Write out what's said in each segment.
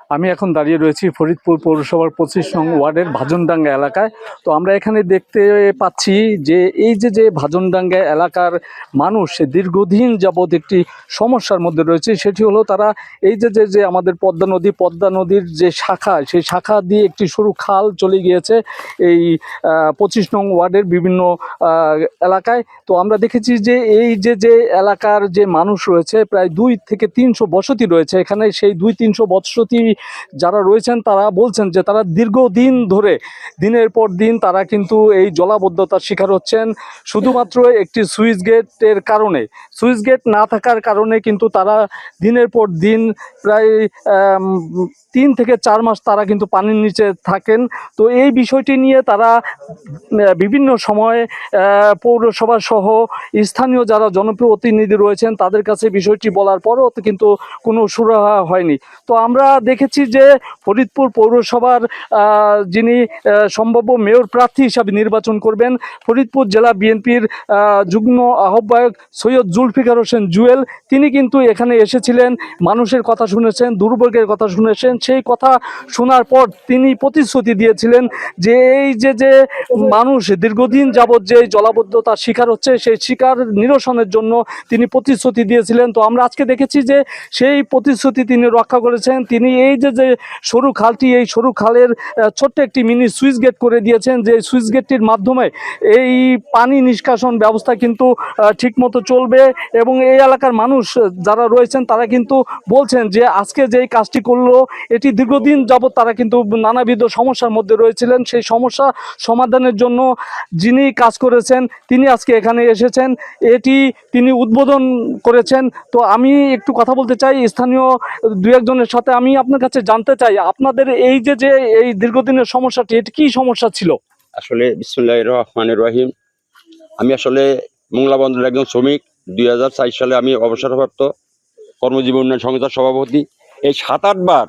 আমি এখন দাঁড়িয়ে রয়েছি ফরিদপুর পৌরসভার 25 নং ওয়ার্ডের ভাজনডাঙ্গা এলাকায়। তো আমরা এখানে দেখতে পাচ্ছি যে এই যে ভাজনডাঙ্গা এলাকার মানুষ দীর্ঘদিন যাবৎ একটি সমস্যার মধ্যে রয়েছে। সেটি হলো তারা এই যে আমাদের পদ্মা নদীর যে শাখা, সেই শাখা দিয়ে একটি সরু খাল চলে গিয়েছে এই 25 নং ওয়ার্ডের বিভিন্ন এলাকায়। তো আমরা দেখেছি যে এই যে এলাকার যে মানুষ রয়েছে, প্রায় 2 থেকে 300 বসতি রয়েছে এখানে। সেই 200-300 বসতি যারা রয়েছেন তারা বলছেন যে তারা দীর্ঘদিন ধরে দিনের পর দিন তারা কিন্তু এই জলাবদ্ধতার শিকার হচ্ছেন, শুধুমাত্র একটি সুইচ গেটের কারণে। সুইচ গেট না থাকার কারণে কিন্তু তারা দিনের পর দিন প্রায় 3 থেকে 4 মাস তারা কিন্তু পানির নিচে থাকেন। তো এই বিষয়টি নিয়ে তারা বিভিন্ন সময়ে পৌরসভা সহ স্থানীয় যারা জনপ্রতিনিধি রয়েছেন তাদের কাছে বিষয়টি বলার পরও কিন্তু কোনো সুরাহা হয়নি। তো আমরা দেখেছি যে ফরিদপুর পৌরসভার যিনি সম্ভাব্য মেয়র প্রার্থী হিসাবে নির্বাচন করবেন, ফরিদপুর জেলা বিএনপির যুগ্ম আহ্বায়ক সৈয়দ জুলফিকার হোসেন জুয়েল, তিনি কিন্তু এখানে এসেছিলেন, মানুষের কথা শুনেছেন, দুর্ভোগের কথা শুনেছেন। সেই কথা শোনার পর তিনি প্রতিশ্রুতি দিয়েছিলেন যে এই যে মানুষ দীর্ঘদিন যাবৎ যে জলাবদ্ধতার শিকার হচ্ছে, সেই শিকার নিরসনের জন্য তিনি প্রতিশ্রুতি দিয়েছিলেন। তো আমরা আজকে দেখেছি যে সেই প্রতিশ্রুতি তিনি রক্ষা করেছেন। তিনি এই যে সরু খালটি, এই সরু খালের ছোট্ট একটি মিনি সুইচ গেট করে দিয়েছেন, যে সুইচ গেটটির মাধ্যমে এই পানি নিষ্কাশন ব্যবস্থা কিন্তু ঠিকমতো চলবে। এবং এই এলাকার মানুষ যারা রয়েছেন তারা কিন্তু বলছেন যে আজকে যেই কাজটি করলো, এটি দীর্ঘদিন যাবৎ তারা কিন্তু নানাবিধ সমস্যার মধ্যে রয়েছিলেন। সেই সমস্যা সমাধানের জন্য যিনি কাজ করেছেন তিনি আজকে এখানে এসেছেন, এটি তিনি উদ্বোধন করেছেন। তো আমি একটু কথা বলতে চাই স্থানীয় 2-1 জনের সাথে। আমি আপনার কাছে জানতে চাই আপনাদের এই যে এই দীর্ঘদিনের সমস্যাটি, এটি কি সমস্যা ছিল? আসলে বিসমিল্লাহির রহমানির রহিম, আমি আসলে মোংলা বন্দরের একজন শ্রমিক। 2004 সালে আমি অবসরপ্রাপ্ত কর্মজীবী উন্নয়ন সংস্থার সভাপতি। এই 7-8 বার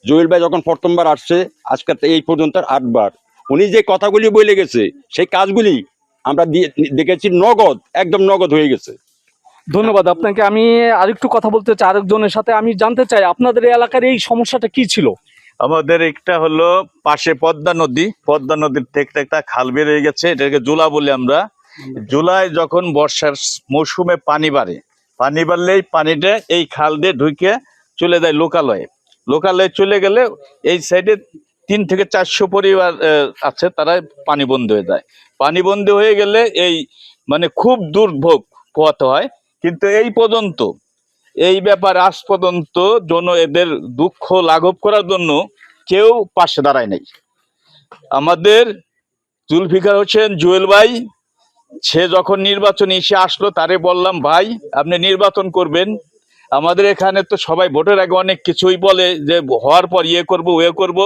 জুয়েল ভাই যখন প্রথমবার আসছে, আজকে এই পর্যন্ত 8 বার উনি যে কথাগুলি বলে গেছে, সেই কাজগুলি আমরা দেখেছি, নগদ, একদম নগদ হয়ে গেছে। ধন্যবাদ আপনাকে। আমি আরেকটু কথা বলতে চাই আরেকজনের সাথে। আমি জানতে চাই আপনাদের এই এলাকার এই সমস্যাটা কি ছিল? আমাদের একটা হলো পাশে পদ্মা নদীর থেকে একটা খাল বের হয়ে গেছে, এটাকে জুলা বলি আমরা। জুলাই যখন বর্ষার মৌসুমে পানি বাড়লেই পানিটা এই খাল দিয়ে ঢুকে চলে যায় লোকালয়ে চলে গেলে এই সাইডে 3 থেকে 400 পরিবার আছে, তারা পানি বন্ধ হয়ে যায়। পানি বন্ধ হয়ে গেলে এই মানে খুব দুর্ভোগ পোহাতে হয়। কিন্তু এই ব্যাপারে আজ পর্যন্ত এদের দুঃখ লাঘব করার জন্য কেউ পাশে দাঁড়ায় নাই। আমাদের জুলফিকার হোসেন জুয়েল ভাই, সে যখন নির্বাচনে এসে আসলো, তারে বললাম ভাই আপনি নির্বাচন করবেন, আমাদের এখানে তো সবাই ভোটের আগে অনেক কিছুই বলে যে হওয়ার পর ওয়ে করব,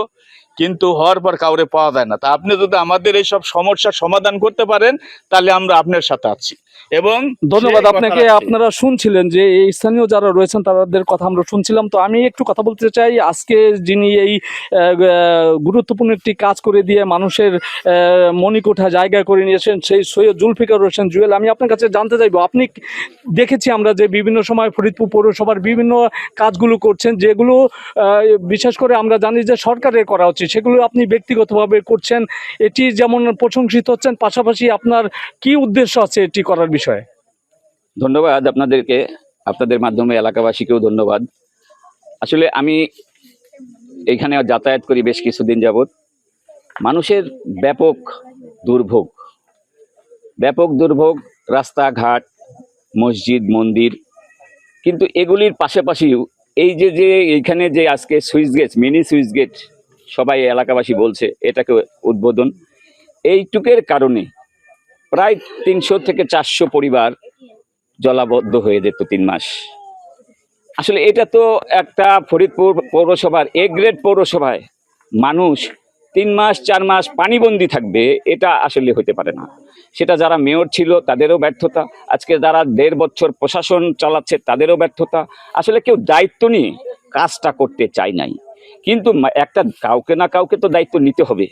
কিন্তু হওয়ার পর কাউরে পাওয়া যায় না। তা আপনি যদি আমাদের এই সব সমস্যার সমাধান করতে পারেন তাহলে আমরা আপনার সাথে আছি। এবং ধন্যবাদ আপনাকে। আপনারা শুনছিলেন যে এই স্থানীয় যারা রয়েছেন তাদের কথা আমরা শুনছিলাম। তো আমি একটু কথা বলতে চাই আজকে যিনি এই গুরুত্বপূর্ণ একটি কাজ করে দিয়ে মানুষের মণিকোঠা জায়গা করে নিয়েছেন, সেই সৈয়দ জুলফিকার হোসেন জুয়েল। আমি আপনার কাছে জানতে চাইবো, আপনি দেখেছি আমরা যে বিভিন্ন সময় ফরিদপুর পৌরসভার বিভিন্ন কাজগুলো করছেন, যেগুলো বিশেষ করে আমরা জানি যে সরকারের করা হচ্ছে, সেগুলো আপনি ব্যক্তিগতভাবে করছেন, এটি যেমন প্রশংসিত হচ্ছেন, পাশাপাশি আপনার কি উদ্দেশ্য আছে এটি করার বিষয়ে? ধন্যবাদ আপনাদেরকে, আপনাদের মাধ্যমে এলাকাবাসীকেও ধন্যবাদ। আসলে আমি এখানে যাতায়াত করি বেশ কিছুদিন যাবৎ। মানুষের ব্যাপক দুর্ভোগ, রাস্তাঘাট, মসজিদ, মন্দির, কিন্তু এগুলির পাশাপাশিও এই যে এইখানে যে আজকে মিনি সুইচ গেট সবাই এলাকাবাসী বলছে এটাকে উদ্বোধন, এইটুকের কারণে প্রায় 300 থেকে 400 পরিবার জলাবদ্ধ হয়ে যেত 3 মাস। আসলে এটা তো একটা ফরিদপুর পৌরসভার গ্রেড পৌরসভায় মানুষ 3 মাস 4 মাস পানিবন্দী থাকবে, এটা আসলে হতে পারে না। সেটা যারা মেয়র ছিল তাদেরও ব্যর্থতা, আজকে যারা 1.5 বছর প্রশাসন চালাচ্ছে তাদেরও ব্যর্থতা। আসলে কেউ দায়িত্ব নিয়ে কাজটা করতে চায় নাই, কিন্তু একটা কাউকে না কাউকে তো দায়িত্ব নিতে হবে।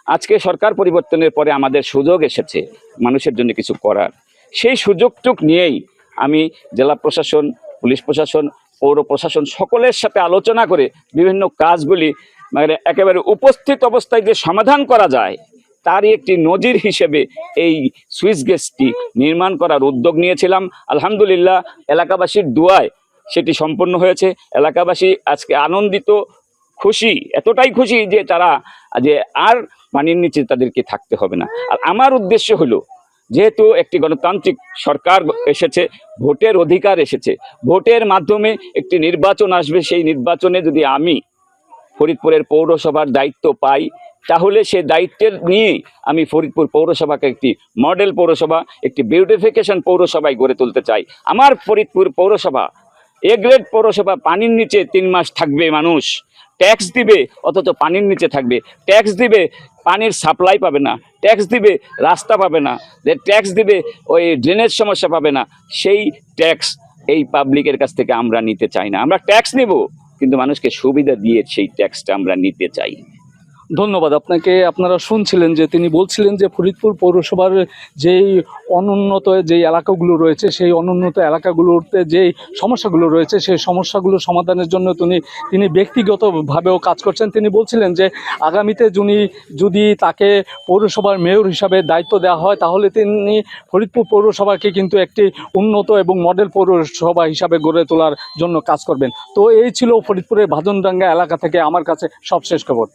আজকে সরকার পরিবর্তনের পরে আমাদের সুযোগ এসেছে মানুষের জন্য কিছু করার। সেই সুযোগটুক নিয়েই আমি জেলা প্রশাসন, পুলিশ প্রশাসন, পৌর প্রশাসন সকলের সাথে আলোচনা করে বিভিন্ন কাজগুলি মানে একেবারে উপস্থিত অবস্থায় যে সমাধান করা যায় তারই একটি নজির হিসেবে এই সুইচ গেটটি নির্মাণ করার উদ্যোগ নিয়েছিলাম। আলহামদুলিল্লাহ এলাকাবাসীর দোয়ায় সেটি সম্পন্ন হয়েছে। এলাকাবাসী আজকে আনন্দিত, খুশি, এতটাই খুশি যে তারা যে আর পানির নিচে তাদেরকে থাকতে হবে না। আর আমার উদ্দেশ্য হলো, যেহেতু একটি গণতান্ত্রিক সরকার এসেছে, ভোটের অধিকার এসেছে, ভোটের মাধ্যমে একটি নির্বাচন আসবে, সেই নির্বাচনে যদি আমি ফরিদপুরের পৌরসভার দায়িত্ব পাই তাহলে সে দায়িত্বের নিয়ে আমি ফরিদপুর পৌরসভাকে একটি মডেল পৌরসভা, একটি বিউটিফিকেশন পৌরসভায় গড়ে তুলতে চাই। আমার ফরিদপুর পৌরসভা এ গ্রেড পৌরসভা, পানির নিচে 3 মাস থাকবে মানুষ, ট্যাক্স দিবে অথচ পানির নিচে থাকবে, ট্যাক্স দিবে পানির সাপ্লাই পাবে না, ট্যাক্স দিবে রাস্তা পাবে না, ট্যাক্স দিবে ওই ড্রেনেজ সমস্যা পাবে না। সেই ট্যাক্স এই পাবলিকের কাছ থেকে আমরা নিতে চাই না। আমরা ট্যাক্স নেব কিন্তু মানুষকে সুবিধা দিয়ে সেই ট্যাক্সটা আমরা নিতে চাই। ধন্যবাদ আপনাকে। আপনারা শুনছিলেন যে তিনি বলছিলেন যে ফরিদপুর পৌরসভার যেই অনুন্নত যেই এলাকাগুলো রয়েছে, সেই অনুন্নত এলাকাগুলোতে যেই সমস্যাগুলো রয়েছে, সেই সমস্যাগুলো সমাধানের জন্য তিনি ব্যক্তিগতভাবেও কাজ করছেন। তিনি বলছিলেন যে আগামীতে যদি তাকে পৌরসভার মেয়র হিসাবে দায়িত্ব দেওয়া হয় তাহলে তিনি ফরিদপুর পৌরসভাকে কিন্তু একটি উন্নত এবং মডেল পৌরসভা হিসাবে গড়ে তোলার জন্য কাজ করবেন। তো এই ছিল ফরিদপুরের ভাজনডাঙ্গা এলাকা থেকে আমার কাছে সবশেষ খবর।